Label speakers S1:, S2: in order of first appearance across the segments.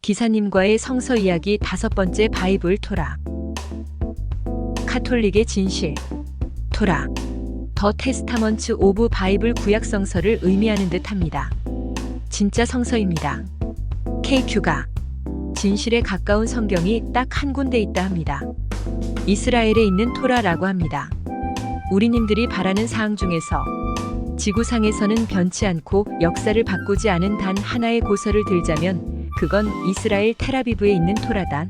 S1: 기사님과의 성서 이야기 5번째 바이블 토라. 카톨릭의 진실. 토라. 더 테스타먼트 오브 바이블 구약 성서를 의미하는 듯합니다. 진짜 성서입니다. KQ가 진실에 가까운 성경이 딱 한 군데 있다 합니다. 이스라엘에 있는 토라라고 합니다. 우리님들이 바라는 사항 중에서 지구상에서는 변치 않고 역사를 바꾸지 않은 단 하나의 고서를 들자면 그건 이스라엘 텔아비브에 있는 토라다.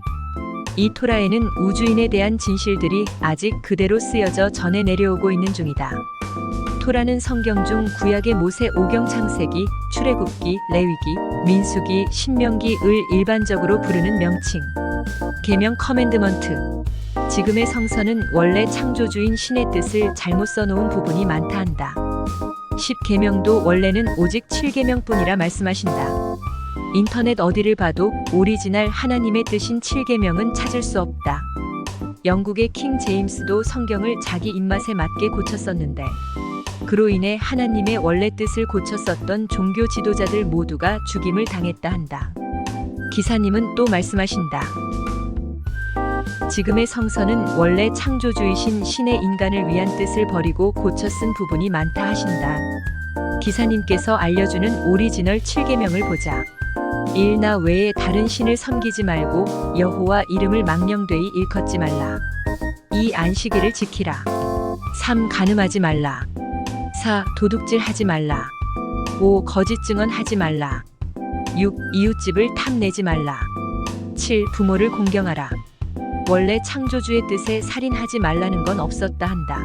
S1: 이 토라에는 우주인에 대한 진실들이 아직 그대로 쓰여져 전해 내려오고 있는 중이다. 토라는 성경 중 구약의 모세 오경 창세기, 출애굽기, 레위기, 민수기, 신명기을 일반적으로 부르는 명칭. 계명 커맨드먼트. 지금의 성서는 원래 창조주인 신의 뜻을 잘못 써놓은 부분이 많다 한다. 10계명도 원래는 오직 7계명뿐이라 말씀하신다. 인터넷 어디를 봐도 오리지널 하나님의 뜻인 7계명은 찾을 수 없다. 영국의 킹 제임스도 성경을 자기 입맛에 맞게 고쳤었는데 그로 인해 하나님의 원래 뜻을 고쳐 썼던 종교 지도자들 모두가 죽임을 당했다 한다. 기사님은 또 말씀하신다. 지금의 성서는 원래 창조주이신 신의 인간을 위한 뜻을 버리고 고쳐 쓴 부분이 많다 하신다. 기사님께서 알려주는 오리지널 7계명을 보자. 1. 나 외에 다른 신을 섬기지 말고 여호와 이름을 망령되이 일컫지 말라. 2. 안식일을 지키라. 3. 간음하지 말라. 4. 도둑질하지 말라. 5. 거짓 증언하지 말라. 6. 이웃집을 탐내지 말라. 7. 부모를 공경하라. 원래 창조주의 뜻에 살인하지 말라는 건 없었다 한다.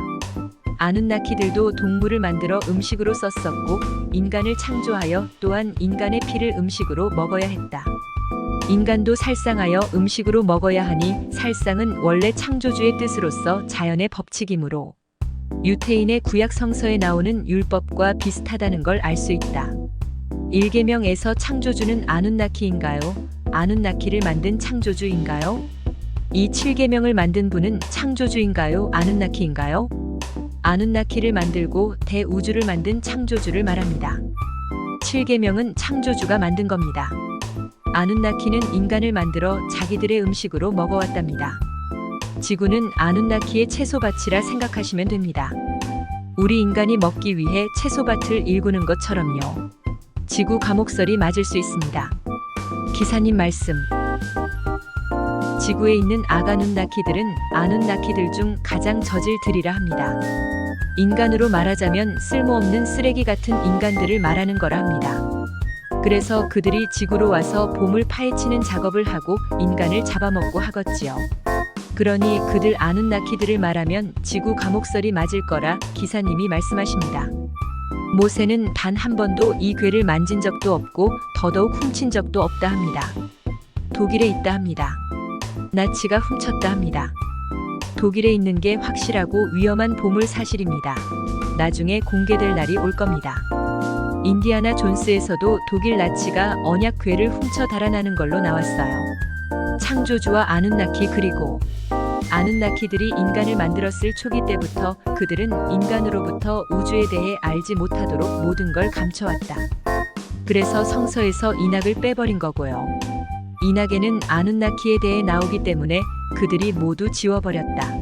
S1: 아누나키들도 동물을 만들어 음식으로 썼었고 인간을 창조하여 또한 인간의 피를 음식으로 먹어야 했다. 인간도 살상하여 음식으로 먹어야 하니 살상은 원래 창조주의 뜻으로서 자연의 법칙이므로 유태인의 구약 성서에 나오는 율법과 비슷하다는 걸 알 수 있다. 1계명에서 창조주는 아누나키인가요? 아누나키를 만든 창조주인가요? 이 7계명을 만든 분은 창조주인가요? 아누나키인가요? 아누나키를 만들고 대우주를 만든 창조주를 말합니다. 7계명은 창조주가 만든 겁니다. 아누나키는 인간을 만들어 자기들의 음식으로 먹어왔답니다. 지구는 아누나키의 채소밭이라 생각하시면 됩니다. 우리 인간이 먹기 위해 채소밭을 일구는 것처럼요. 지구 감옥설이 맞을 수 있습니다. 기사님 말씀. 지구에 있는 아가눈나키들은 아눈나키들 중 가장 저질들이라 합니다. 인간으로 말하자면 쓸모없는 쓰레기 같은 인간들을 말하는 거라 합니다. 그래서 그들이 지구로 와서 봄을 파헤치는 작업을 하고 인간을 잡아먹고 하겠지요. 그러니 그들 아눈나키들을 말하면 지구 감옥설이 맞을 거라 기사님이 말씀하십니다. 모세는 단 한 번도 이 궤를 만진 적도 없고 더더욱 훔친 적도 없다 합니다. 독일에 있다 합니다. 나치가 훔쳤다 합니다. 독일에 있는 게 확실하고 위험한 보물 사실입니다. 나중에 공개될 날이 올 겁니다. 인디아나 존스에서도 독일 나치가 언약궤를 훔쳐 달아나는 걸로 나왔어요. 창조주와 아눈나키 그리고 아눈나키들이 인간을 만들었을 초기 때부터 그들은 인간으로부터 우주에 대해 알지 못하도록 모든 걸 감춰왔다. 그래서 성서에서 이낙을 빼버린 거고요. 이낙에는 아눈나키에 대해 나오기 때문에 그들이 모두 지워버렸다.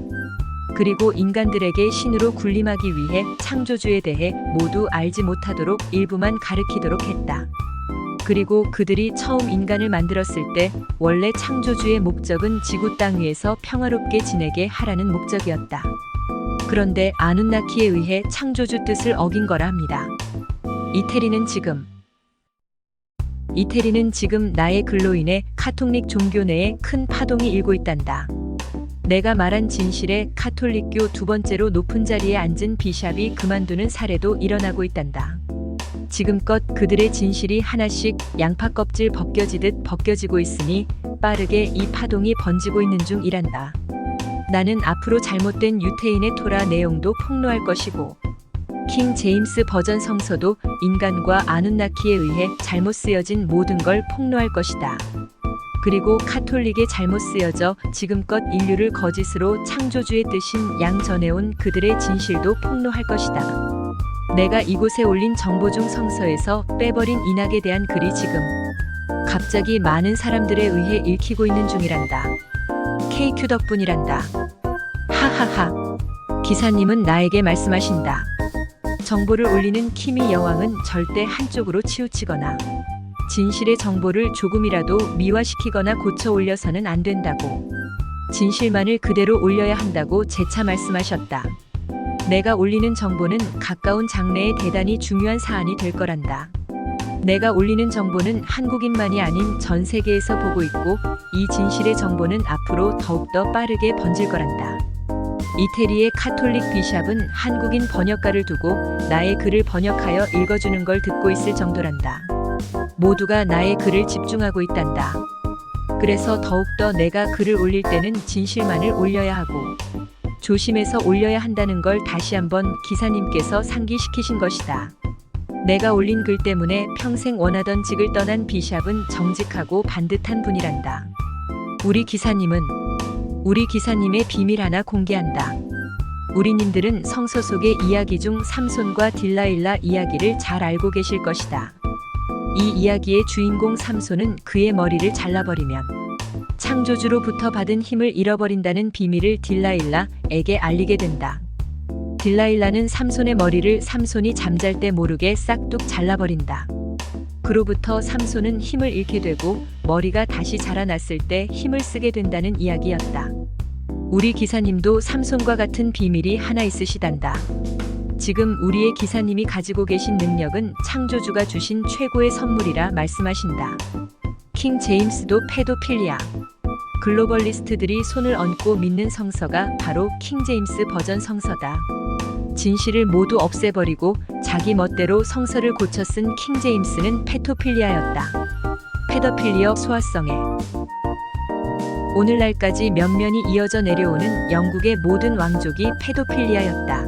S1: 그리고 인간들에게 신으로 군림하기 위해 창조주에 대해 모두 알지 못하도록 일부만 가르치도록 했다. 그리고 그들이 처음 인간을 만들었을 때 원래 창조주의 목적은 지구 땅 위에서 평화롭게 지내게 하라는 목적이었다. 그런데 아눈나키에 의해 창조주 뜻을 어긴 거라 합니다. 이태리는 지금 나의 글로 인해 카톨릭 종교 내에 큰 파동이 일고 있단다. 내가 말한 진실에 카톨릭교 2번째로 높은 자리에 앉은 비샵이 그만두는 사례도 일어나고 있단다. 지금껏 그들의 진실이 하나씩 양파 껍질 벗겨지듯 벗겨지고 있으니 빠르게 이 파동이 번지고 있는 중이란다. 나는 앞으로 잘못된 유태인의 토라 내용도 폭로할 것이고 킹 제임스 버전 성서도 인간과 아눈나키에 의해 잘못 쓰여진 모든 걸 폭로할 것이다. 그리고 카톨릭에 잘못 쓰여져 지금껏 인류를 거짓으로 창조주의 뜻인 양 전해온 그들의 진실도 폭로할 것이다. 내가 이곳에 올린 정보 중 성서에서 빼버린 이낙에 대한 글이 지금 갑자기 많은 사람들에 의해 읽히고 있는 중이란다. KQ 덕분이란다. 하하하. 기사님은 나에게 말씀하신다. 정보를 올리는 키미 여왕은 절대 한쪽으로 치우치거나 진실의 정보를 조금이라도 미화시키거나 고쳐 올려서는 안 된다고. 진실만을 그대로 올려야 한다고 재차 말씀하셨다. 내가 올리는 정보는 가까운 장래에 대단히 중요한 사안이 될 거란다. 내가 올리는 정보는 한국인만이 아닌 전 세계에서 보고 있고 이 진실의 정보는 앞으로 더욱더 빠르게 번질 거란다. 이태리의 카톨릭 비샵은 한국인 번역가를 두고 나의 글을 번역하여 읽어주는 걸 듣고 있을 정도란다. 모두가 나의 글을 집중하고 있단다. 그래서 더욱더 내가 글을 올릴 때는 진실만을 올려야 하고 조심해서 올려야 한다는 걸 다시 한번 기사님께서 상기시키신 것이다. 내가 올린 글 때문에 평생 원하던 직을 떠난 비샵은 정직하고 반듯한 분이란다. 우리 기사님의 비밀 하나 공개한다. 우리님들은 성서 속의 이야기 중 삼손과 딜라일라 이야기를 잘 알고 계실 것이다. 이 이야기의 주인공 삼손은 그의 머리를 잘라버리면 창조주로부터 받은 힘을 잃어버린다는 비밀을 딜라일라에게 알리게 된다. 딜라일라는 삼손의 머리를 삼손이 잠잘 때 모르게 싹둑 잘라버린다. 그로부터 삼손은 힘을 잃게 되고 머리가 다시 자라났을 때 힘을 쓰게 된다는 이야기였다. 우리 기사님도 삼손과 같은 비밀이 하나 있으시단다. 지금 우리의 기사님이 가지고 계신 능력은 창조주가 주신 최고의 선물이라 말씀하신다. 킹 제임스도 페도필리아. 글로벌리스트들이 손을 얹고 믿는 성서가 바로 킹 제임스 버전 성서다. 진실을 모두 없애버리고 자기 멋대로 성서를 고쳐 쓴 킹 제임스는 페토필리아였다. 페더필리어 소화성에 오늘날까지 면면이 이어져 내려오는 영국의 모든 왕족이 페도필리아였다.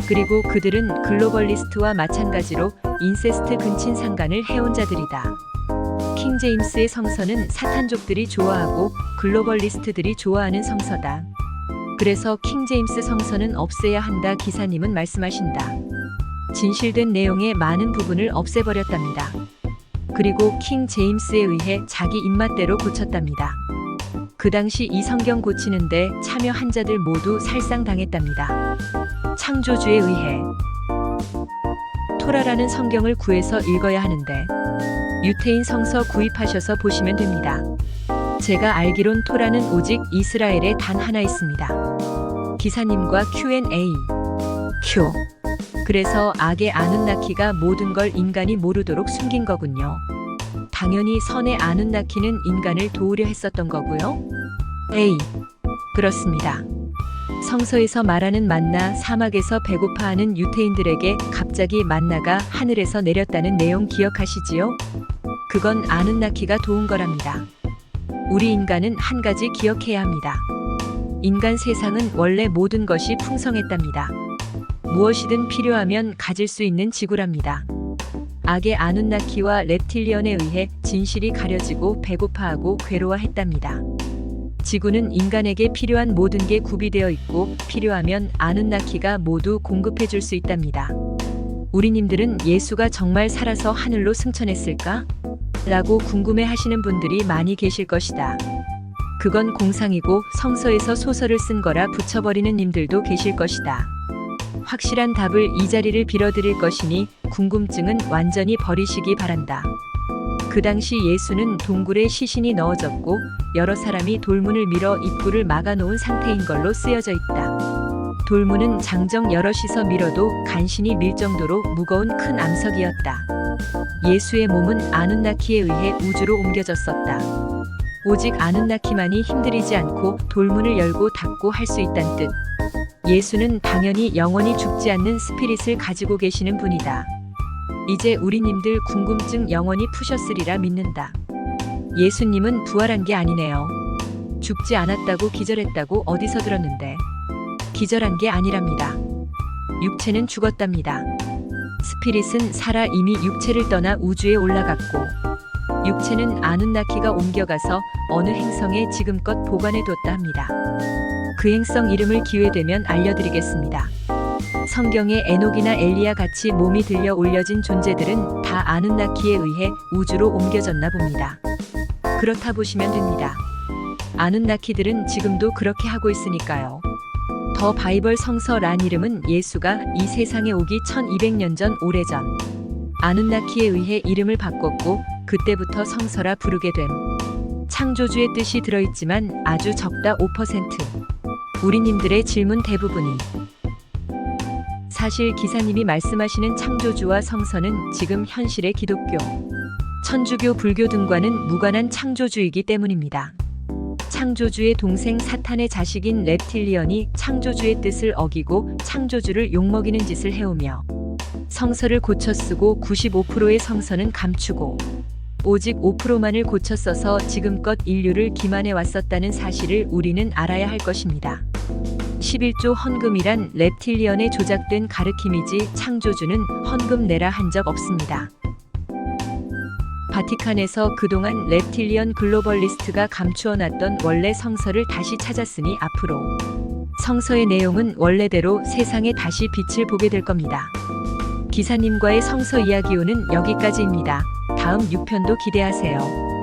S1: 그리고 그들은 글로벌리스트와 마찬가지로 인세스트 근친 상간을 해온 자들이다. 킹 제임스의 성서는 사탄족들이 좋아하고 글로벌리스트들이 좋아하는 성서다. 그래서 킹 제임스 성서는 없애야 한다 기사님은 말씀하신다. 진실된 내용의 많은 부분을 없애버렸답니다. 그리고 킹 제임스에 의해 자기 입맛대로 고쳤답니다. 그 당시 이 성경 고치는데 참여한 자들 모두 살상당했답니다. 창조주에 의해. 토라라는 성경을 구해서 읽어야 하는데 유태인 성서 구입하셔서 보시면 됩니다. 제가 알기론 토라는 오직 이스라엘에 단 하나 있습니다. 기사님과 Q&A. 큐. 그래서 악의 아눈나키가 모든 걸 인간이 모르도록 숨긴 거군요. 당연히 선의 아눈나키는 인간을 도우려 했었던 거고요. A. 그렇습니다. 성서에서 말하는 만나 사막에서 배고파하는 유태인들에게 갑자기 만나가 하늘에서 내렸다는 내용 기억하시지요? 그건 아눈나키가 도운 거랍니다. 우리 인간은 한 가지 기억해야 합니다. 인간 세상은 원래 모든 것이 풍성했답니다. 무엇이든 필요하면 가질 수 있는 지구랍니다. 악의 아눈나키와 렙틸리언에 의해 진실이 가려지고 배고파하고 괴로워했답니다. 지구는 인간에게 필요한 모든 게 구비되어 있고 필요하면 아눈나키가 모두 공급해 줄 수 있답니다. 우리님들은 예수가 정말 살아서 하늘로 승천했을까? 라고 궁금해 하시는 분들이 많이 계실 것이다. 그건 공상이고 성서에서 소설을 쓴 거라 붙여버리는 님들도 계실 것이다. 확실한 답을 이 자리를 빌어드릴 것이니 궁금증은 완전히 버리시기 바란다. 그 당시 예수는 동굴에 시신이 넣어졌고 여러 사람이 돌문을 밀어 입구를 막아놓은 상태인 걸로 쓰여져 있다. 돌문은 장정 여럿이서 밀어도 간신히 밀 정도로 무거운 큰 암석이었다. 예수의 몸은 아눈나키에 의해 우주로 옮겨졌었다. 오직 아눈나키만이 힘들이지 않고 돌문을 열고 닫고 할 수 있단 뜻. 예수는 당연히 영원히 죽지 않는 스피릿을 가지고 계시는 분이다. 이제 우리님들 궁금증 영원히 푸셨으리라 믿는다. 예수님은 부활한 게 아니네요. 죽지 않았다고 기절했다고 어디서 들었는데. 기절한 게 아니랍니다. 육체는 죽었답니다. 스피릿은 살아 이미 육체를 떠나 우주에 올라갔고 육체는 아눈나키가 옮겨가서 어느 행성에 지금껏 보관해 뒀다 합니다. 그 행성 이름을 기회되면 알려드리겠습니다. 성경에 에녹이나 엘리야 같이 몸이 들려 올려진 존재들은 다 아눈나키에 의해 우주로 옮겨졌나 봅니다. 그렇다 보시면 됩니다. 아눈나키들은 지금도 그렇게 하고 있으니까요. 더 바이벌 성서란 이름은 예수가 이 세상에 오기 1200년 전 오래전 아눈나키에 의해 이름을 바꿨고 그때부터 성서라 부르게 됨. 창조주의 뜻이 들어있지만 아주 적다 5%. 우리님들의 질문 대부분이 사실 기사님이 말씀하시는 창조주와 성서는 지금 현실의 기독교, 천주교, 불교 등과는 무관한 창조주이기 때문입니다. 창조주의 동생 사탄의 자식인 렙틸리언이 창조주의 뜻을 어기고 창조주를 욕먹이는 짓을 해오며 성서를 고쳐 쓰고 95%의 성서는 감추고 오직 5%만을 고쳐 써서 지금껏 인류를 기만해 왔었다는 사실을 우리는 알아야 할 것입니다. 11조 헌금이란 렙틸리언의 조작된 가르침이지 창조주는 헌금 내라 한 적 없습니다. 바티칸에서 그동안 렙틸리언 글로벌리스트가 감추어놨던 원래 성서를 다시 찾았으니 앞으로 성서의 내용은 원래대로 세상에 다시 빛을 보게 될 겁니다. 기사님과의 성서 이야기오는 여기까지입니다. 다음 6편도 기대하세요.